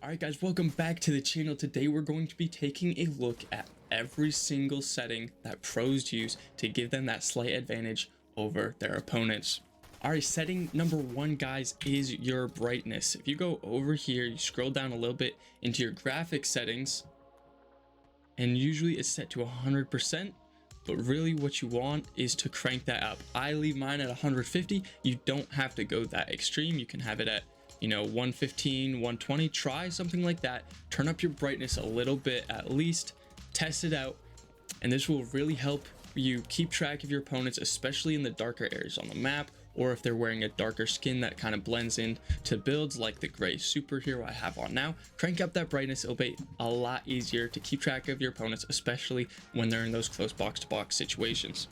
Alright guys, welcome back to the channel. Today we're going to be taking a look at every single setting that pros use to give them that slight advantage over their opponents. Alright, setting number one, guys, is your brightness. If you go over here, you scroll down a little bit into your graphics settings, and usually it's set to 100%, but really what you want is to crank that up. I leave mine at 150. You don't have to go that extreme. You can have it at 115, 120. Try something like that. Turn up your brightness a little bit at least, test it out, and this will really help you keep track of your opponents, especially in the darker areas on the map, or if they're wearing a darker skin that kind of blends in to builds like the gray superhero I have on now. Crank up that brightness. It'll be a lot easier to keep track of your opponents, especially when they're in those close box to box situations.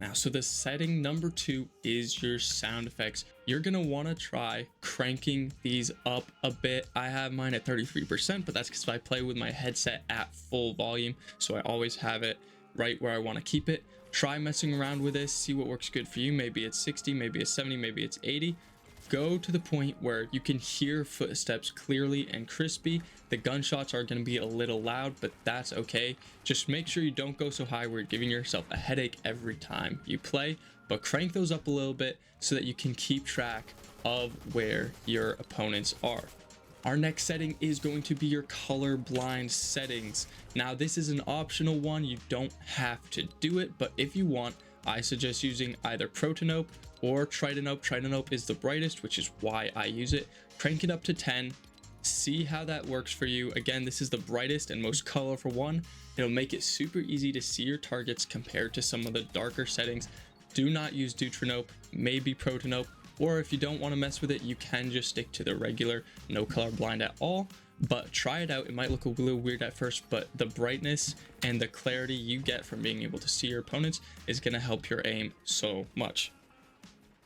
Now, so the setting number two is your sound effects. You're gonna wanna try cranking these up a bit. I have mine at 33%, but that's because I play with my headset at full volume, so I always have it right where I wanna keep it. Try messing around with this, see what works good for you. Maybe it's 60, maybe it's 70, maybe it's 80. Go to the point where you can hear footsteps clearly and crispy. The gunshots are going to be a little loud, but that's okay. Just make sure you don't go so high where you're giving yourself a headache every time you play, but crank those up a little bit so that you can keep track of where your opponents are. Our next setting is going to be your color blind settings. Now, this is an optional one. You don't have to do it, but if you want, I suggest using either Protanope or Tridanope. Tridanope is the brightest, which is why I use it. Crank it up to 10. See how that works for you. Again, this is the brightest and most colorful one. It'll make it super easy to see your targets compared to some of the darker settings. Do not use Deuteranope, maybe Protanope, or if you don't want to mess with it, you can just stick to the regular no color blind at all. But try it out. It might look a little weird at first, but the brightness and the clarity you get from being able to see your opponents is going to help your aim so much.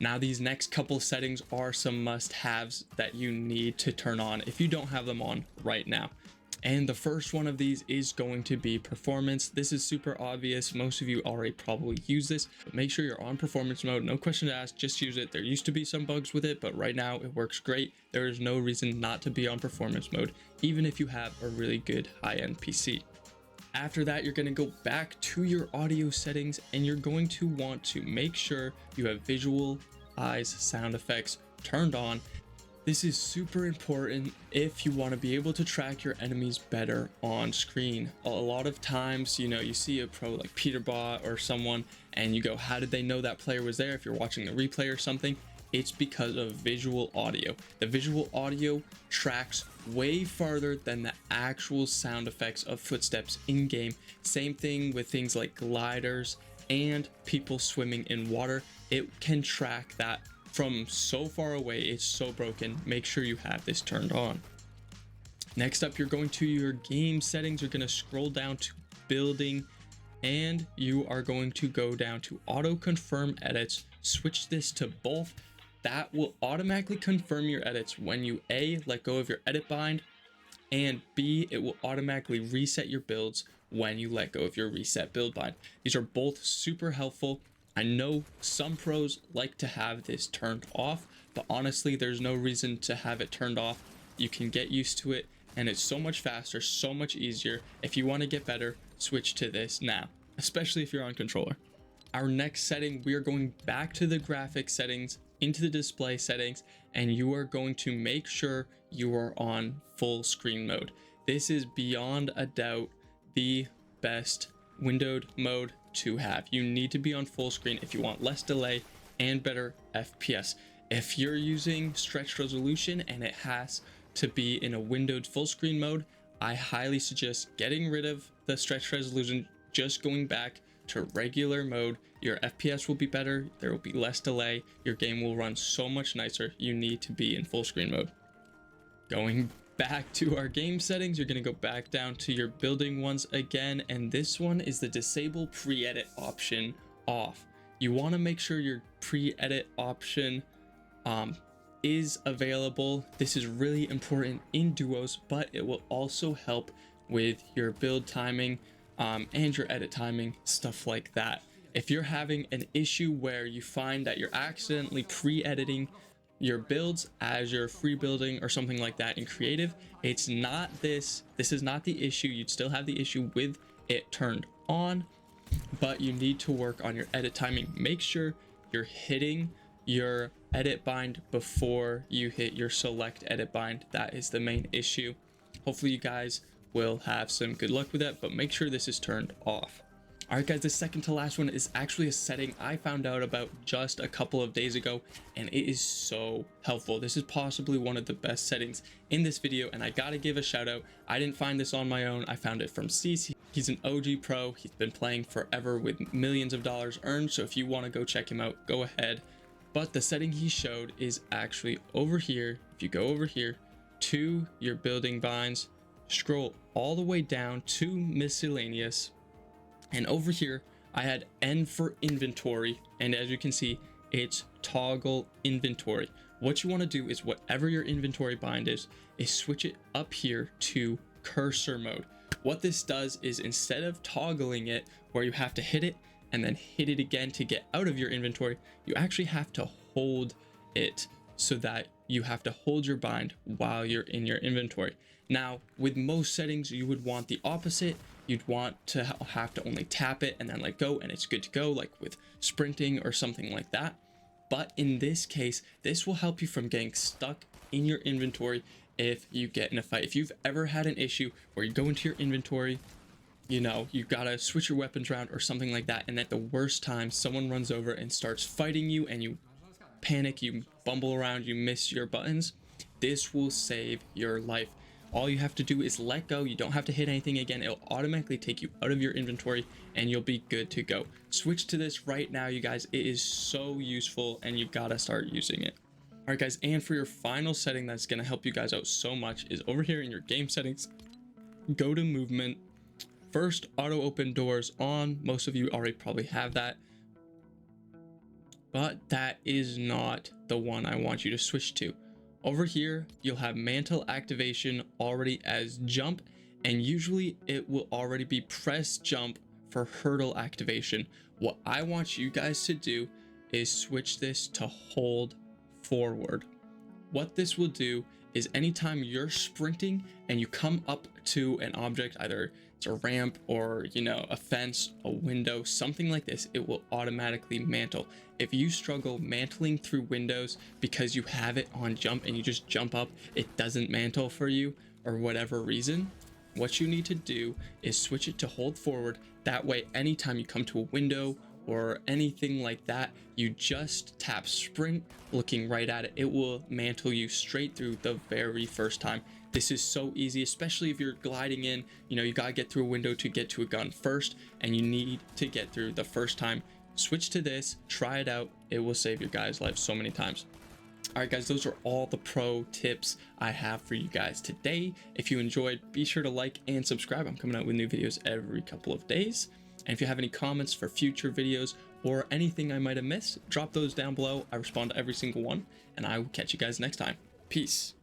Now, these next couple settings are some must-haves that you need to turn on if you don't have them on right now. And the first one of these is going to be performance. This is super obvious. Most of you already probably use this, but make sure you're on performance mode. No question to ask, just use it. There used to be some bugs with it, but right now it works great. There is no reason not to be on performance mode, even if you have a really good high-end PC. After that, you're going to go back to your audio settings, and you're going to want to make sure you have visual eyes sound effects turned on. This is super important if you want to be able to track your enemies better on screen. A lot of times, you see a pro like Peterbot or someone and you go, how did they know that player was there? If you're watching the replay or something, it's because of visual audio. The visual audio tracks way farther than the actual sound effects of footsteps in game. Same thing with things like gliders and people swimming in water. It can track that from so far away. It's so broken. Make sure you have this turned on. Next up, you're going to your game settings. You're going to scroll down to building, and you are going to go down to auto confirm edits. Switch this to both. That will automatically confirm your edits when you A, let go of your edit bind, and B, it will automatically reset your builds when you let go of your reset build bind. These are both super helpful. I know some pros like to have this turned off, but honestly, there's no reason to have it turned off. You can get used to it, and it's so much faster, so much easier. If you want to get better, switch to this now, especially if you're on controller. Our next setting, we are going back to the graphics settings, into the display settings, and you are going to make sure you are on full screen mode. This is beyond a doubt the best windowed mode to have. You need to be on full screen if you want less delay and better FPS. If you're using stretched resolution and it has to be in a windowed full screen mode, I highly suggest getting rid of the stretched resolution, just going back to regular mode. Your FPS will be better, there will be less delay, your game will run so much nicer. You need to be in full screen mode. Going back to our game settings, you're going to go back down to your building ones again, and this one is the disable pre-edit option off. You want to make sure your pre-edit option is available. This is really important in duos, but it will also help with your build timing and your edit timing, stuff like that. If you're having an issue where you find that you're accidentally pre-editing your builds as you're free building or something like that in creative. It's not this is not the issue. You'd still have the issue with it turned on, but you need to work on your edit timing. Make sure you're hitting your edit bind before you hit your select edit bind. That is the main issue. Hopefully you guys will have some good luck with that, but make sure this is turned off. All right guys, the second to last one is actually a setting I found out about just a couple of days ago, and it is so helpful. This is possibly one of the best settings in this video, and I gotta give a shout out. I didn't find this on my own. I found it from Cease. He's an OG pro. He's been playing forever with millions of dollars earned, so if you want to go check him out, go ahead. But the setting he showed is actually over here. If you go over here to your building binds, scroll all the way down to miscellaneous, and over here I had N for inventory, and as you can see, it's toggle inventory. What you want to do is whatever your inventory bind is switch it up here to cursor mode. What this does is, instead of toggling it where you have to hit it and then hit it again to get out of your inventory, you actually have to hold it, so that you have to hold your bind while you're in your inventory. Now, with most settings, you would want the opposite. You'd want to have to only tap it and then let go, and it's good to go, like with sprinting or something like that. But in this case, this will help you from getting stuck in your inventory if you get in a fight. If you've ever had an issue where you go into your inventory, you know, you gotta switch your weapons around or something like that, and at the worst time someone runs over and starts fighting you and you panic, you bumble around, you miss your buttons, this will save your life. All you have to do is let go. You don't have to hit anything again. It'll automatically take you out of your inventory and you'll be good to go. Switch to this right now, you guys. It is so useful and you gotta start using it. All right guys, and for your final setting that's gonna help you guys out so much is over here in your game settings. Go to movement. First, auto open doors on. Most of you already probably have that, but that is not the one I want you to switch to. Over here, you'll have mantle activation already as jump, and usually it will already be press jump for hurdle activation. What I want you guys to do is switch this to hold forward. What this will do is, anytime you're sprinting and you come up to an object, either it's a ramp or, you know, a fence, a window, something like this, it will automatically mantle. If you struggle mantling through windows because you have it on jump and you just jump up, it doesn't mantle for you or whatever reason, what you need to do is switch it to hold forward. That way, anytime you come to a window or anything like that, you just tap sprint looking right at it. It will mantle you straight through the very first time. This is so easy, especially if you're gliding in. You know, you gotta get through a window to get to a gun first, and you need to get through the first time. Switch to this, try it out. It will save your guys' life so many times. All right guys, those are all the pro tips I have for you guys today. If you enjoyed, be sure to like and subscribe. I'm coming out with new videos every couple of days. And if you have any comments for future videos or anything I might have missed, drop those down below. I respond to every single one, and I will catch you guys next time. Peace.